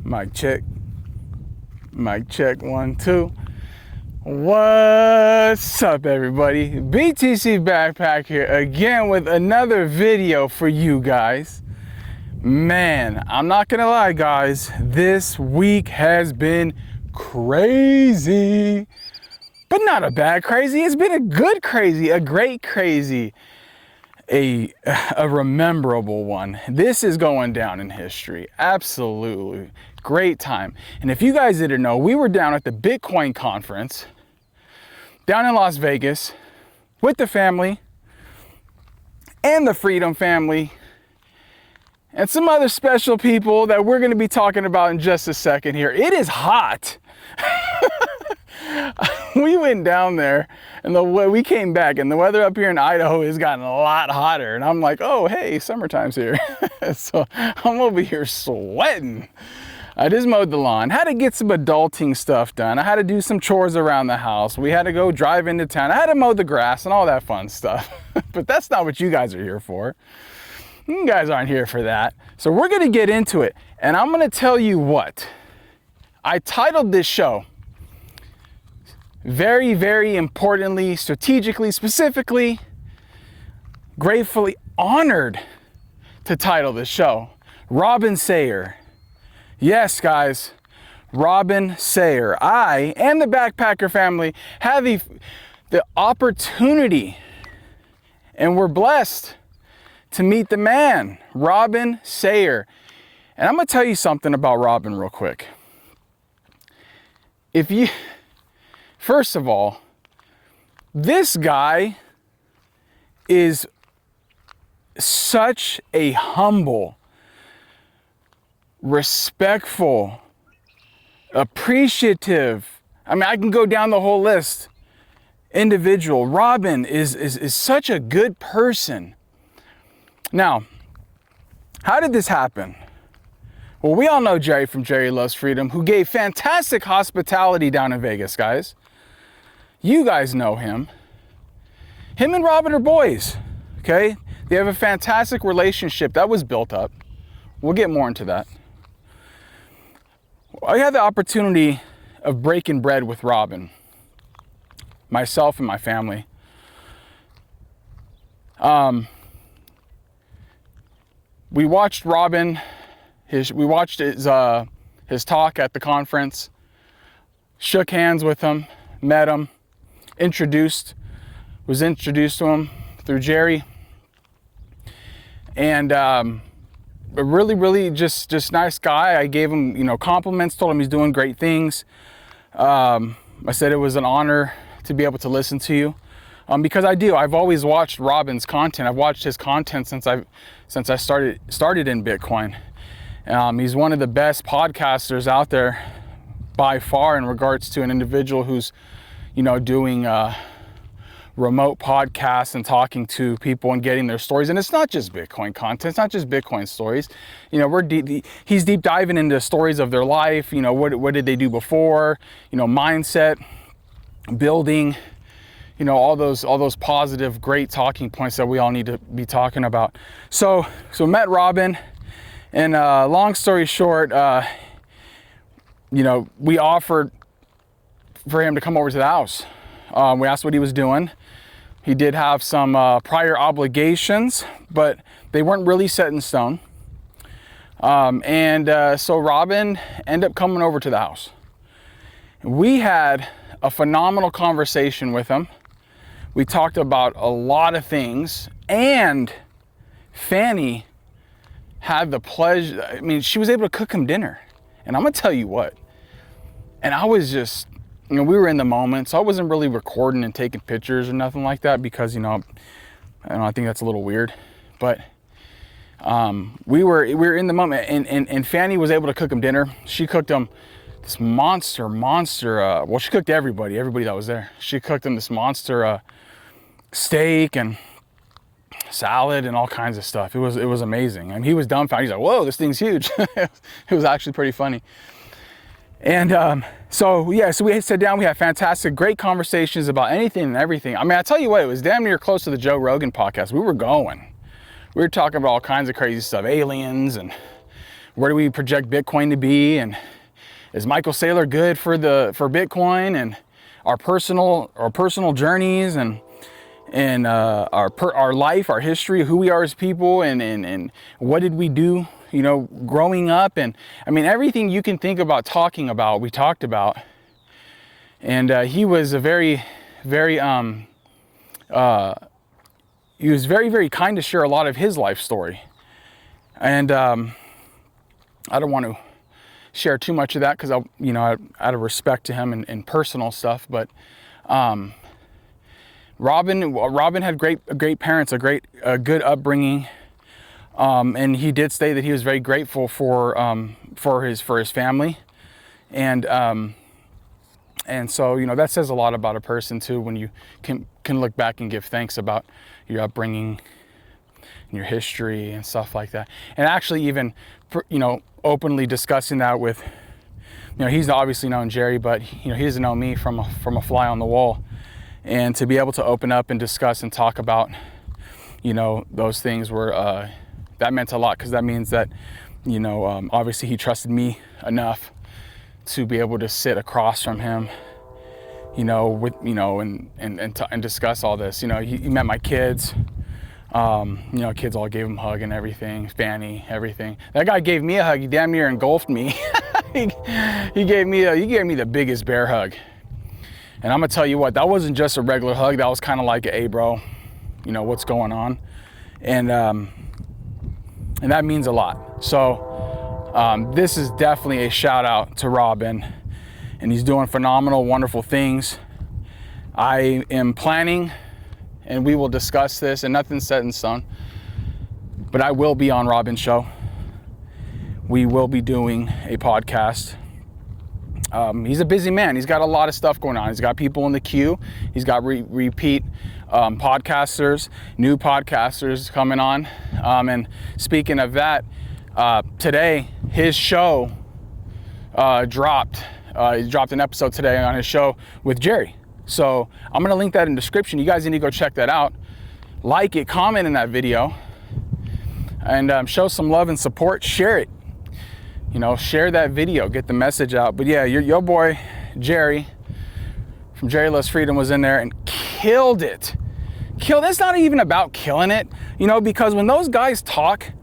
Mic check. Mic check, 1, 2. What's up, everybody? BTC Backpack here again with another video for you guys. Man, I'm not gonna lie, guys. This week has been crazy, but not a bad crazy. It's been a good crazy, a great crazy, a rememberable one. This is going down in history. Absolutely great time. And if you guys didn't know, we were down at the Bitcoin conference down in Las Vegas with the family and the Freedom family and some other special people that we're going to be talking about in just a second here. It is hot. We went down there and we came back and the weather up here in Idaho has gotten a lot hotter. And I'm like, oh, hey, summertime's here. So I'm over here sweating. I just mowed the lawn, had to get some adulting stuff done. I had to do some chores around the house. We had to go drive into town. I had to mow the grass and all that fun stuff. But that's not what you guys are here for. You guys aren't here for that. So we're gonna get into it. And I'm gonna tell you what. I titled this show very, very importantly, strategically, specifically, gratefully honored to title this show, Robin Seyr. Yes, guys, Robin Seyr. I and the Backpacker family have the opportunity, and we're blessed to meet the man, Robin Seyr. And I'm gonna tell you something about Robin real quick. First of all, this guy is such a humble, respectful, appreciative, I mean, I can go down the whole list, individual. Robin is such a good person. Now, how did this happen? Well, we all know Jerry from Jerry Loves Freedom, who gave fantastic hospitality down in Vegas, guys. You guys know him. Him and Robin are boys, okay? They have a fantastic relationship that was built up. We'll get more into that. I had the opportunity of breaking bread with Robin, myself and my family. We watched Robin, we watched his talk at the conference, shook hands with him, met him, was introduced to him through Jerry. And a really just nice guy. I gave him, compliments, told him he's doing great things. I said it was an honor to be able to listen to you. Because I've always watched Robin's content. I've watched his content since I started in Bitcoin. He's one of the best podcasters out there by far in regards to an individual who's, doing remote podcasts and talking to people and getting their stories. And it's not just Bitcoin content. It's not just Bitcoin stories. He's deep diving into stories of their life. What did they do before? Mindset, building. All those positive, great talking points that we all need to be talking about. So met Robin, and long story short, we offered for him to come over to the house. We asked what he was doing. He did have some prior obligations, but they weren't really set in stone. So Robin ended up coming over to the house. We had a phenomenal conversation with him. We talked about a lot of things, and Fanny had the pleasure, she was able to cook him dinner. And I'm gonna tell you what, and I was just, we were in the moment, so I wasn't really recording and taking pictures or nothing like that because, I think that's a little weird. But we were in the moment, and Fanny was able to cook him dinner. She cooked him this monster, well, she cooked everybody that was there. She cooked him this monster steak and salad and all kinds of stuff. It was amazing. And he was dumbfounded. He's like, whoa, this thing's huge. It was actually pretty funny. And so we sat down, we had fantastic, great conversations about anything and everything. I tell you what, it was damn near close to the Joe Rogan podcast. We were talking about all kinds of crazy stuff, aliens, and where do we project Bitcoin to be, and is Michael Saylor good for Bitcoin, and our personal journeys, and our life, our history, who we are as people, and what did we do, you know, growing up. And I mean, everything you can think about talking about, we talked about. And he was a very, very he was very, very kind to share a lot of his life story. And I don't want to share too much of that because, you know, out of respect to him and personal stuff. But Robin had great parents, a good upbringing. And he did say that he was very grateful for his family. And so, you know, that says a lot about a person too, when you can look back and give thanks about your upbringing and your history and stuff like that. And actually even, you know, openly discussing that with, you know, he's obviously known Jerry, but, you know, he doesn't know me from a fly on the wall. And to be able to open up and discuss and talk about, you know, those things were, that meant a lot, because that means that, you know, obviously he trusted me enough to be able to sit across from him, you know, with, you know, and discuss all this. You know, he met my kids. You know, kids all gave him a hug and everything, Fanny, everything. That guy gave me a hug. He damn near engulfed me. he gave me the biggest bear hug. And I'm gonna tell you what, that wasn't just a regular hug. That was kind of like, hey, bro, you know, what's going on? And that means a lot. So this is definitely a shout out to Robin, and he's doing phenomenal, wonderful things. I am planning, and we will discuss this, and nothing's set in stone, but I will be on Robin's show. We will be doing a podcast. He's a busy man. He's got a lot of stuff going on. He's got people in the queue. He's got repeat podcasters, new podcasters coming on. And speaking of that, today his show dropped. He dropped an episode today on his show with Jerry. So I'm gonna link that in the description. You guys need to go check that out. Like it, comment in that video, and show some love and support. Share it. You know, share that video, get the message out. But yeah, your boy Jerry from Jerry Loves Freedom was in there and killed it. It's not even about killing it, you know, because when those guys talk,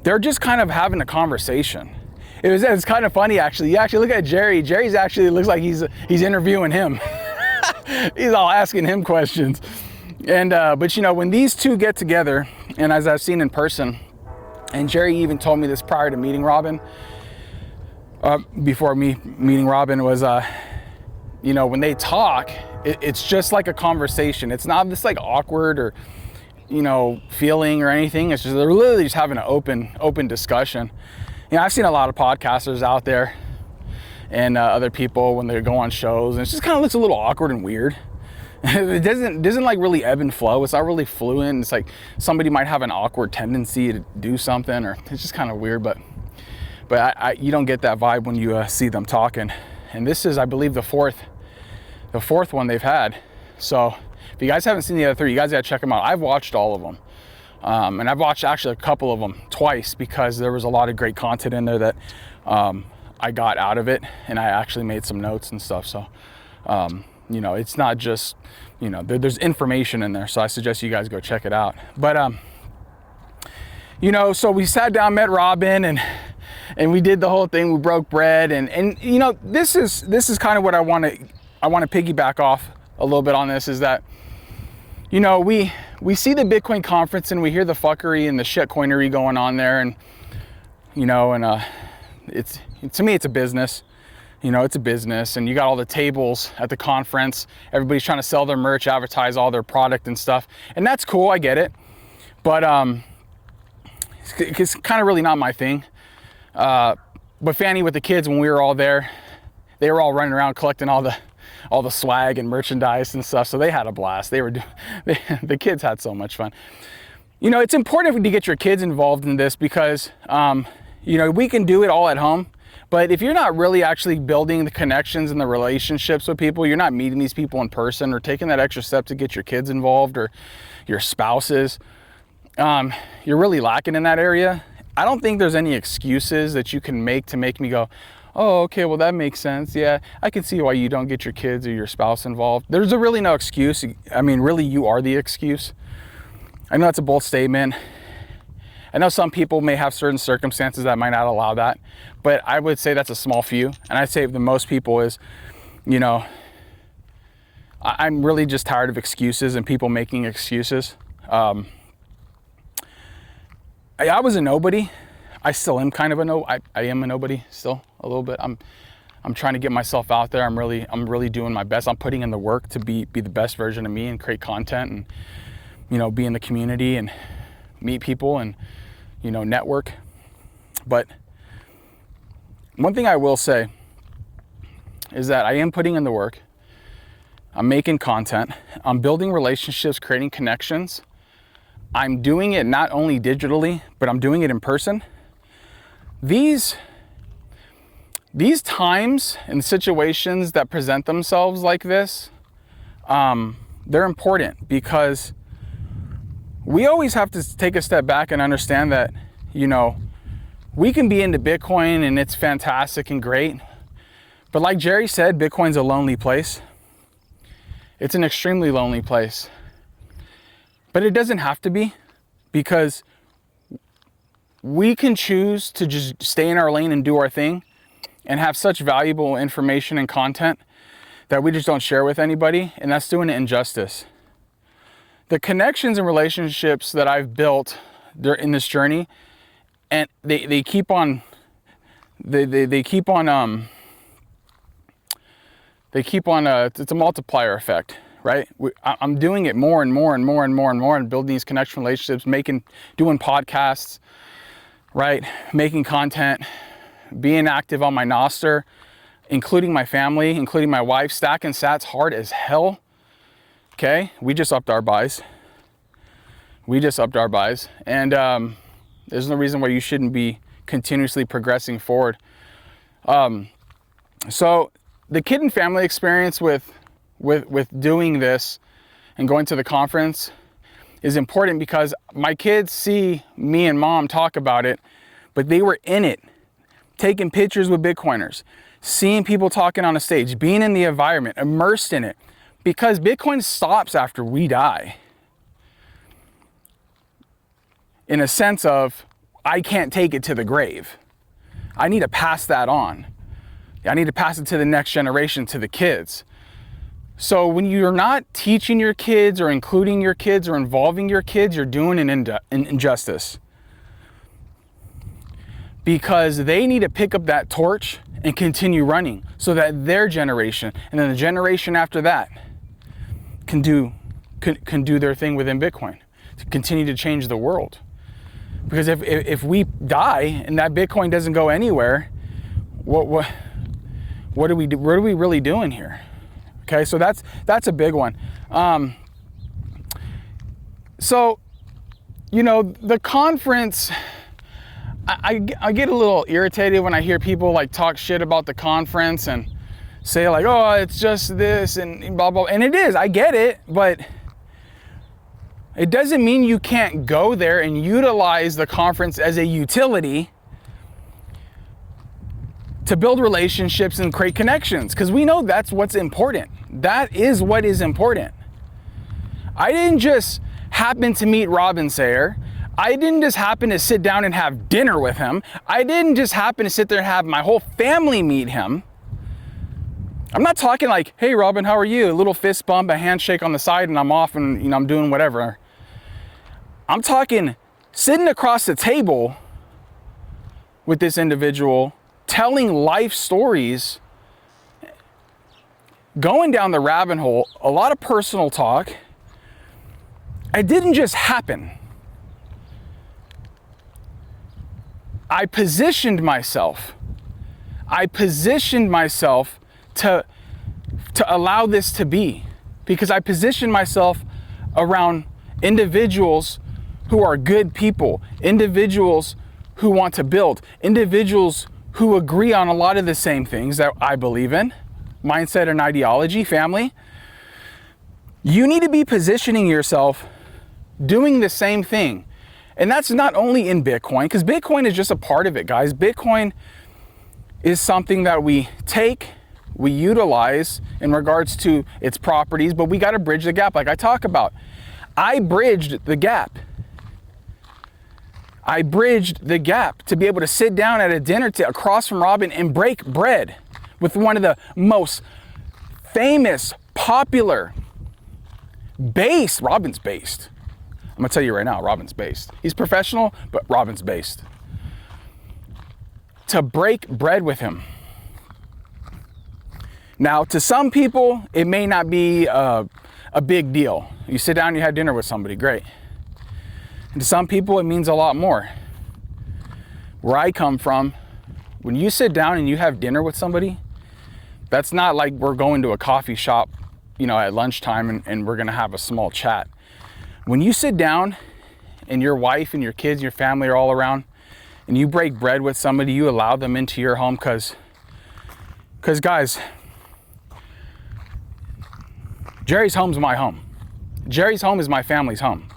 they're just kind of having a conversation. It's kind of funny, actually. You actually look at Jerry. Jerry's actually looks like he's interviewing him. He's all asking him questions. And but you know, when these two get together, and as I've seen in person, and Jerry even told me this prior to meeting Robin, before me meeting Robin, was you know, when they talk, it's just like a conversation. It's not this like awkward or, you know, feeling or anything. It's just, they're literally just having an open discussion. You know, I've seen a lot of podcasters out there and other people when they go on shows, and it just kind of looks a little awkward and weird. It doesn't like really ebb and flow. It's not really fluent. It's like somebody might have an awkward tendency to do something, or it's just kind of weird. But you don't get that vibe when you see them talking. And this is, I believe, the fourth one they've had. So if you guys haven't seen the other three, you guys gotta check them out. I've watched all of them, and I've watched actually a couple of them twice, because there was a lot of great content in there that I got out of it, and I actually made some notes and stuff. So you know, it's not just, you know, there's information in there. So I suggest you guys go check it out. But you know, so we sat down, met Robin, and we did the whole thing. We broke bread, and you know, this is kind of what I want to piggyback off a little bit on this, is that, you know, we see the Bitcoin conference and we hear the fuckery and the shitcoinery going on there, and you know, and it's, to me, it's a business. You know, it's a business, and you got all the tables at the conference. Everybody's trying to sell their merch, advertise all their product and stuff, and that's cool. I get it, but it's kind of really not my thing. But Fanny with the kids, when we were all there, they were all running around collecting all the swag and merchandise and stuff. So they had a blast. The kids had so much fun. You know, it's important to get your kids involved in this, because you know, we can do it all at home. But if you're not really actually building the connections and the relationships with people, you're not meeting these people in person or taking that extra step to get your kids involved or your spouses, you're really lacking in that area. I don't think there's any excuses that you can make to make me go, oh, okay, well, that makes sense. Yeah, I can see why you don't get your kids or your spouse involved. There's really no excuse. I mean, really, you are the excuse. I know that's a bold statement. I know some people may have certain circumstances that might not allow that, but I would say that's a small few. And I'd say the most people is, you know, I'm really just tired of excuses and people making excuses. I was a nobody. I still am kind of I am a nobody still a little bit. I'm trying to get myself out there. I'm really doing my best. I'm putting in the work to be the best version of me and create content and, you know, be in the community and meet people and, you know, network. But one thing I will say is that I am putting in the work. I'm making content. I'm building relationships, creating connections. I'm doing it not only digitally, but I'm doing it in person. These times and situations that present themselves like this, they're important because we always have to take a step back and understand that, you know, we can be into Bitcoin and it's fantastic and great. But like Jerry said, Bitcoin's a lonely place. It's an extremely lonely place. But it doesn't have to be, because we can choose to just stay in our lane and do our thing and have such valuable information and content that we just don't share with anybody, and that's doing it injustice. The connections and relationships that I've built in this journey, and they keep on it's a multiplier effect, right? I'm doing it more and more and more and more and more, and building these connection relationships, doing podcasts, right? Making content, being active on my Nostr, including my family, including my wife, stacking sats hard as hell. Okay, we just upped our buys. And there's no reason why you shouldn't be continuously progressing forward. So the kid and family experience with doing this and going to the conference is important, because my kids see me and mom talk about it, but they were in it, taking pictures with Bitcoiners, seeing people talking on a stage, being in the environment, immersed in it, because Bitcoin stops after we die. In a sense of, I can't take it to the grave. I need to pass that on. I need to pass it to the next generation, to the kids. So when you're not teaching your kids or including your kids or involving your kids, you're doing an injustice. Because they need to pick up that torch and continue running so that their generation and then the generation after that can do their thing within Bitcoin to continue to change the world. Because if we die and that Bitcoin doesn't go anywhere, what are we really doing here? Okay, so that's a big one. So, you know, the conference, I get a little irritated when I hear people like talk shit about the conference and say like, oh, it's just this and blah, blah. And it is, I get it, but it doesn't mean you can't go there and utilize the conference as a utility to build relationships and create connections, because we know that's what's important. That is what is important. I didn't just happen to meet Robin Seyr. I didn't just happen to sit down and have dinner with him. I didn't just happen to sit there and have my whole family meet him. I'm not talking like, hey Robin, how are you? A little fist bump, a handshake on the side, and I'm off and, you know, I'm doing whatever. I'm talking sitting across the table with this individual, telling life stories, going down the rabbit hole, a lot of personal talk. It didn't just happen. I positioned myself to allow this to be, because I positioned myself around individuals who are good people, individuals who want to build, individuals who agree on a lot of the same things that I believe in, mindset and ideology, family. You need to be positioning yourself doing the same thing. And that's not only in Bitcoin, because Bitcoin is just a part of it, guys. Bitcoin is something that we take, we utilize in regards to its properties, but we got to bridge the gap like I talk about. I bridged the gap. I bridged the gap to be able to sit down at a dinner across from Robin and break bread with one of the most famous, popular, Robin's based. I'm gonna tell you right now, Robin's based. He's professional, but Robin's based. To break bread with him. Now, to some people, it may not be a big deal. You sit down, you have dinner with somebody, great. And to some people, it means a lot more. Where I come from, when you sit down and you have dinner with somebody, that's not like we're going to a coffee shop, at lunchtime and we're gonna have a small chat. When you sit down and your wife and your kids, your family are all around, and you break bread with somebody, you allow them into your home, because guys, Jerry's home's my home. Jerry's home is my family's home.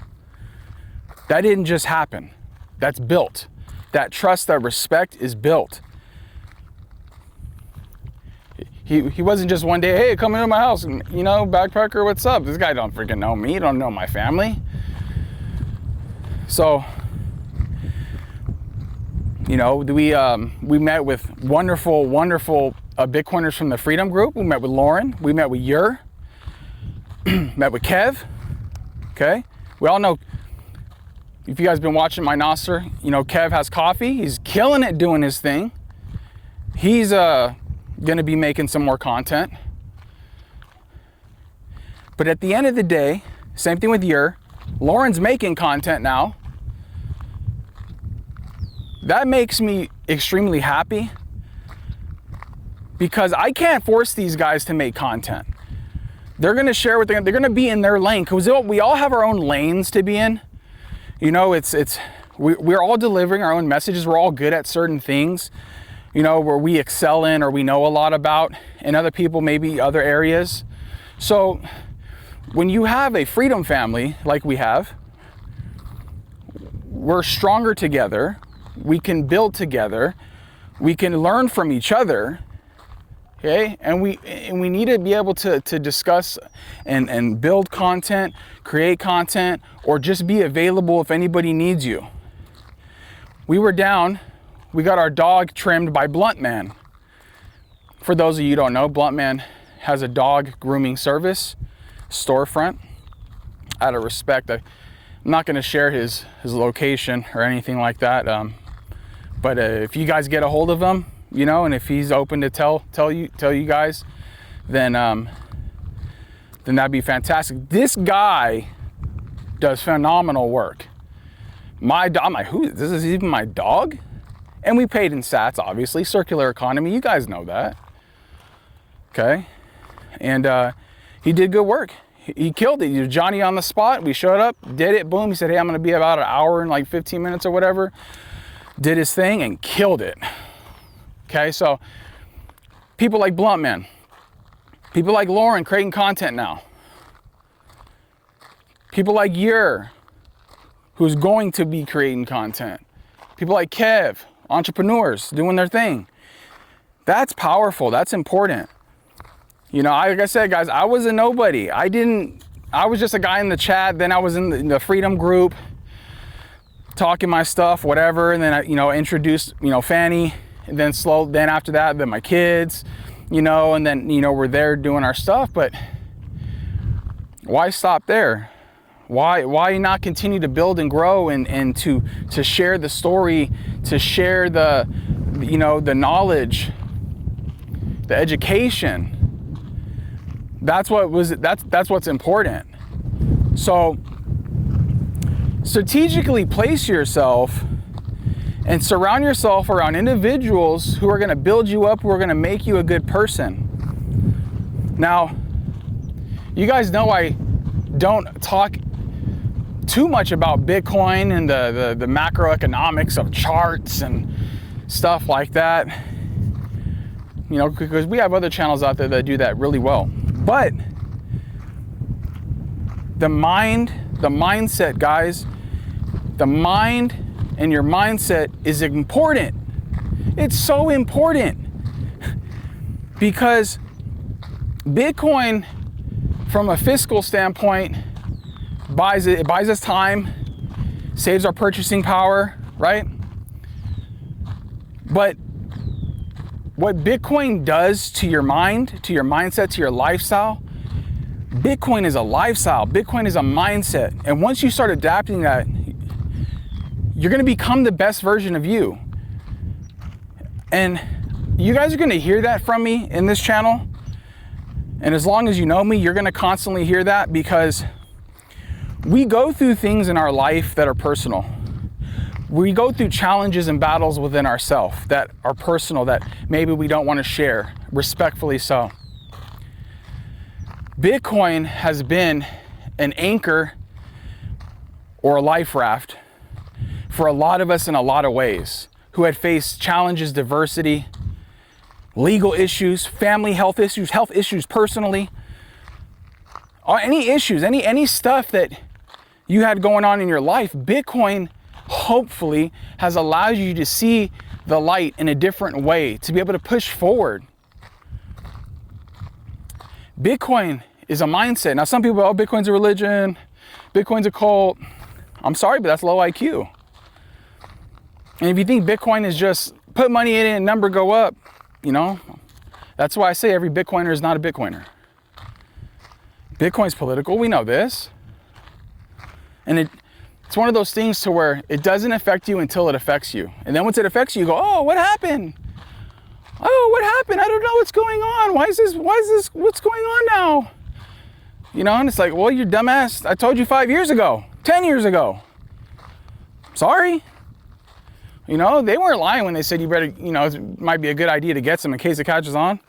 That didn't just happen. That's built. That trust, that respect is built. He wasn't just one day, hey, come into my house and, backpacker, what's up? This guy don't freaking know me, don't know my family. So, we met with wonderful Bitcoiners from the Freedom Group. We met with Lauren. We met with Seyr. Met with Kev. Okay? We all know, if you guys been watching my Nasser, Kev has coffee. He's killing it doing his thing. He's gonna be making some more content. But at the end of the day, same thing with Seyr. Lauren's making content now. That makes me extremely happy, because I can't force these guys to make content. They're gonna share what they're gonna be in their lane, because we all have our own lanes to be in. We're all delivering our own messages. We're all good at certain things, where we excel in or we know a lot about, and other people maybe other areas. So when you have a freedom family like we have, we're stronger together. We can build together. We can learn from each other. Okay, and we need to be able to discuss and build content, create content, or just be available if anybody needs you. We were down, we got our dog trimmed by Blunt Man. For those of you who don't know, Blunt Man has a dog grooming service, storefront. Out of respect, I'm not going to share his location or anything like that. But if you guys get a hold of him, and if he's open to tell you guys, then that'd be fantastic. This guy does phenomenal work. My dog, I'm like, this is even my dog? And we paid in sats, obviously, circular economy, you guys know that. Okay, and he did good work. He killed it. He was Johnny on the spot. We showed up, did it, boom. He said, hey, I'm gonna be about an hour and like 15 minutes or whatever. Did his thing and killed it. Okay, so people like Blunt Man, people like Lauren creating content now, people like Seyr, who's going to be creating content, people like Kev, entrepreneurs doing their thing. That's powerful. That's important. Like I said, guys, I was a nobody. I was just a guy in the chat. Then I was in the Freedom Group talking my stuff, whatever. And then I, introduced, Fanny. And then after that, then my kids, and then, we're there doing our stuff. But why stop there? Why not continue to build and grow and to share the story, to share the knowledge, the education? That's what's important. So strategically place yourself and surround yourself around individuals who are going to build you up, who are going to make you a good person. Now, you guys know I don't talk too much about Bitcoin and the macroeconomics of charts and stuff like that, because we have other channels out there that do that really well. But the mindset, guys, The mind and your mindset is important. It's so important because Bitcoin, from a fiscal standpoint, buys us time, saves our purchasing power, right? But what Bitcoin does to your mind, to your mindset, to your lifestyle, Bitcoin is a lifestyle. Bitcoin is a mindset. And once you start adapting that, you're going to become the best version of you. And you guys are going to hear that from me in this channel. And as long as you know me, you're going to constantly hear that, because we go through things in our life that are personal. We go through challenges and battles within ourselves that are personal, that maybe we don't want to share, respectfully so. Bitcoin has been an anchor or a life raft for a lot of us in a lot of ways, who had faced challenges, diversity, legal issues, family health issues personally, or any issues, any stuff that you had going on in your life. Bitcoin hopefully has allowed you to see the light in a different way, to be able to push forward. Bitcoin is a mindset. Now, some people, oh, Bitcoin's a religion, Bitcoin's a cult. I'm sorry, but that's low IQ. And if you think Bitcoin is just put money in it and number go up, you know, that's why I say every Bitcoiner is not a Bitcoiner. Bitcoin's political, we know this. And it's one of those things to where it doesn't affect you until it affects you. And then once it affects you, you go, oh, what happened? Oh, what happened? I don't know what's going on. Why is this, what's going on now? You know, and it's like, well, you dumbass, I told you 5 years ago, 10 years ago. Sorry. You know, they weren't lying when they said you better, you know, it might be a good idea to get some in case it catches on.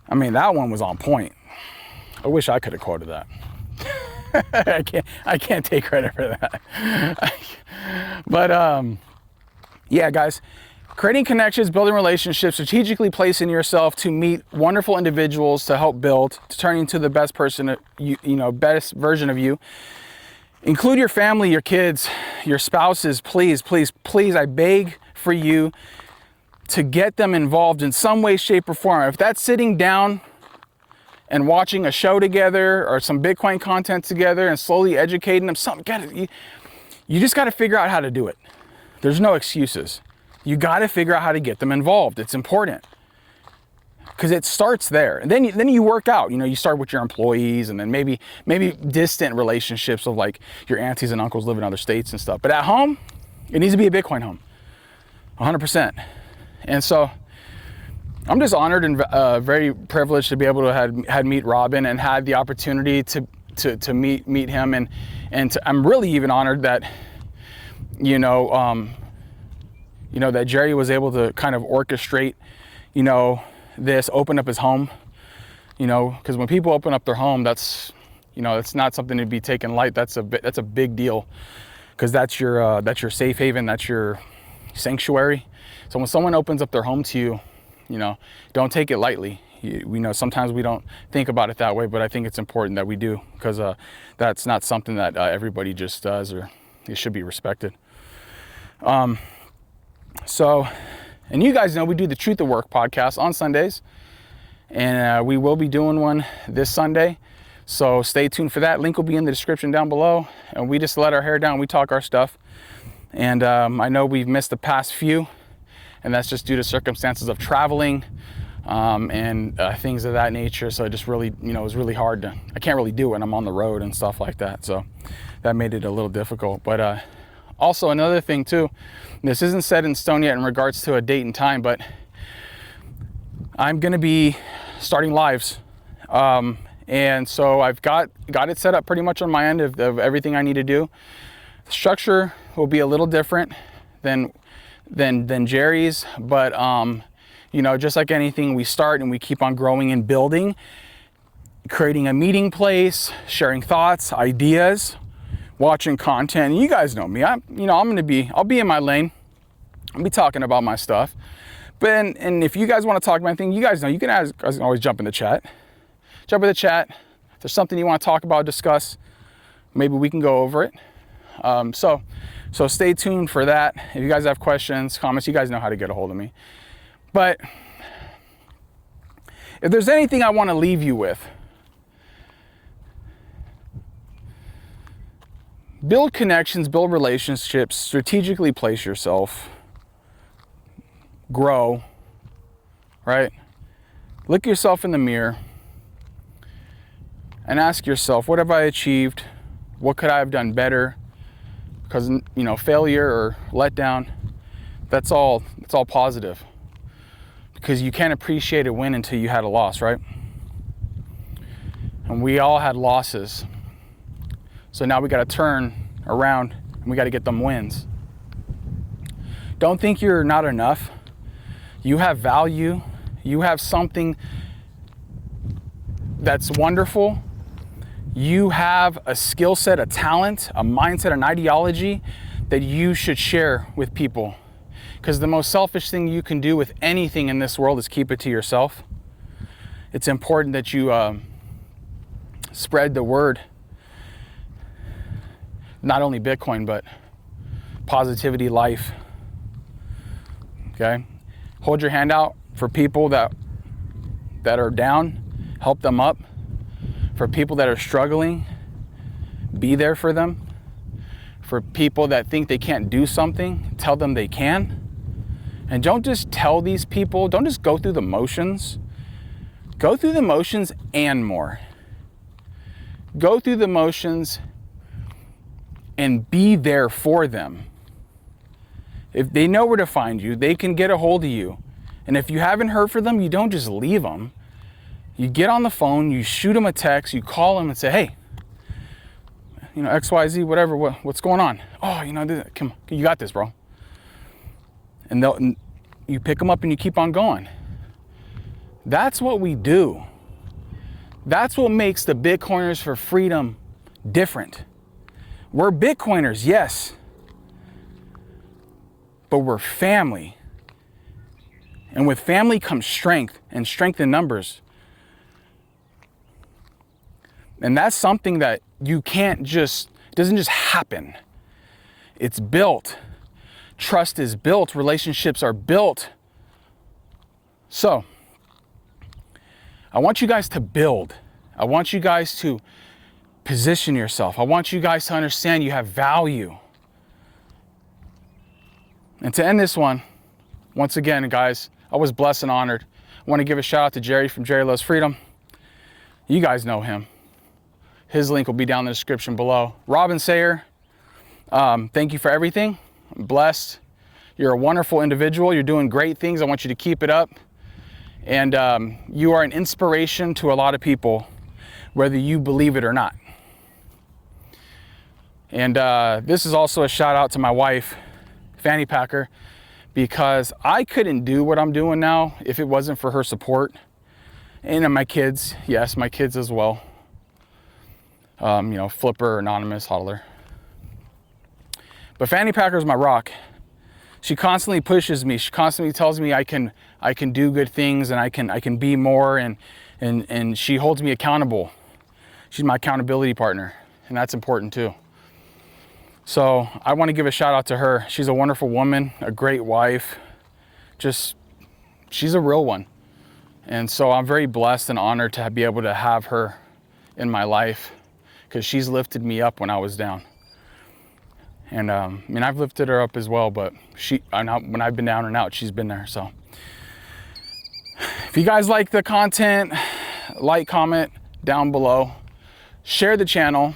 I mean, that one was on point. I wish I could have quoted that. I can't take credit for that. But yeah, guys, creating connections, building relationships, strategically placing yourself to meet wonderful individuals to help build, to turn into the best person, you know, best version of you. Include your family, your kids, your spouses, please, please, please. I beg for you to get them involved in some way, shape, or form. If that's sitting down and watching a show together or some Bitcoin content together and slowly educating them, you just got to figure out how to do it. There's no excuses. You got to figure out how to get them involved. It's important because it starts there. And then you work out, you know, you start with your employees and then maybe distant relationships of like your aunties and uncles live in other states and stuff. But at home, it needs to be a Bitcoin home, 100%. And so I'm just honored and very privileged to be able to had meet Robin and had the opportunity to meet him. And I'm really even honored that, that Jerry was able to kind of orchestrate, this, open up his home, because when people open up their home, that's not something to be taken light. That's a big deal, because that's your safe haven, that's your sanctuary. So when someone opens up their home to you, don't take it lightly. We know sometimes we don't think about it that way, but I think it's important that we do, because that's not something that everybody just does, or it should be respected. And you guys know we do the Truth at Work podcast on Sundays, and we will be doing one this Sunday. So stay tuned for that. Link will be in the description down below. And we just let our hair down. We talk our stuff. And I know we've missed the past few, and that's just due to circumstances of traveling and things of that nature. So it just really, it was really hard I can't really do it. I'm on the road and stuff like that. So that made it a little difficult. But also another thing too, this isn't set in stone yet in regards to a date and time, but I'm going to be starting lives. And so I've got it set up pretty much on my end of everything I need to do. The structure will be a little different than Jerry's, but just like anything, we start and we keep on growing and building, creating a meeting place, sharing thoughts, ideas, watching content. And you guys know me. I'll be in my lane. I'll be talking about my stuff. But and if you guys want to talk about anything, you guys know you can always jump in the chat. Jump in the chat. If there's something you want to talk about, discuss, maybe we can go over it. So stay tuned for that. If you guys have questions, comments, you guys know how to get a hold of me. But if there's anything I want to leave you with, build connections, build relationships, strategically place yourself, grow, right? Look yourself in the mirror and ask yourself, what have I achieved? What could I have done better? Because, you know, failure or letdown, that's all positive. Because you can't appreciate a win until you had a loss, right? And we all had losses. So now we got to turn around and we got to get them wins. Don't think you're not enough. You have value. You have something that's wonderful. You have a skill set, a talent, a mindset, an ideology that you should share with people. Because the most selfish thing you can do with anything in this world is keep it to yourself. It's important that you spread the word. Not only Bitcoin, but positivity, life. Okay? Hold your hand out for people that are down. Help them up. For people that are struggling, be there for them. For people that think they can't do something, tell them they can. And don't just tell these people, don't just go through the motions. Go through the motions and more. Go through the motions and be there for them. If they know where to find you, they can get a hold of you. And if you haven't heard from them, you don't just leave them. You get on the phone, you shoot them a text, you call them and say, hey, you know, XYZ, whatever, what's going on? Oh, you know, come on, you got this, bro. And you pick them up and you keep on going. That's what we do. That's what makes the Bitcoiners for Freedom different. We're Bitcoiners, yes, but we're family. And with family comes strength, and strength in numbers. And that's something that you can't just, it doesn't just happen. It's built. Trust is built. Relationships are built. So, I want you guys to build. I want you guys to position yourself. I want you guys to understand you have value. And to end this one, once again, guys, I was blessed and honored. I want to give a shout out to Jerry from Jerry Loves Freedom. You guys know him. His link will be down in the description below. Rob and Seyr, thank you for everything. I'm blessed. You're a wonderful individual. You're doing great things. I want you to keep it up. And you are an inspiration to a lot of people, whether you believe it or not. And this is also a shout out to my wife, Fanny Packer, because I couldn't do what I'm doing now if it wasn't for her support. And my kids, yes, my kids as well. You know, Flipper, Anonymous, Hodler. But Fanny Packer is my rock. She constantly pushes me. She constantly tells me I can do good things and I can be more, and she holds me accountable. She's my accountability partner, and that's important too. So I want to give a shout out to her. She's a wonderful woman, a great wife. She's a real one. And so I'm very blessed and honored to be able to have her in my life, because she's lifted me up when I was down. And I mean, I've lifted her up as well, but when I've been down and out, she's been there. So if you guys like the content, like, comment down below, share the channel,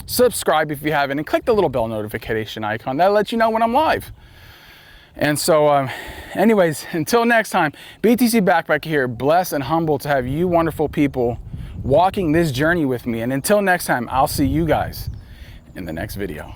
subscribe if you haven't, and click the little bell notification icon. That lets you know when I'm live. And so anyways, until next time, BTC Backpacker here, blessed and humbled to have you wonderful people walking this journey with me. And until next time, I'll see you guys in the next video.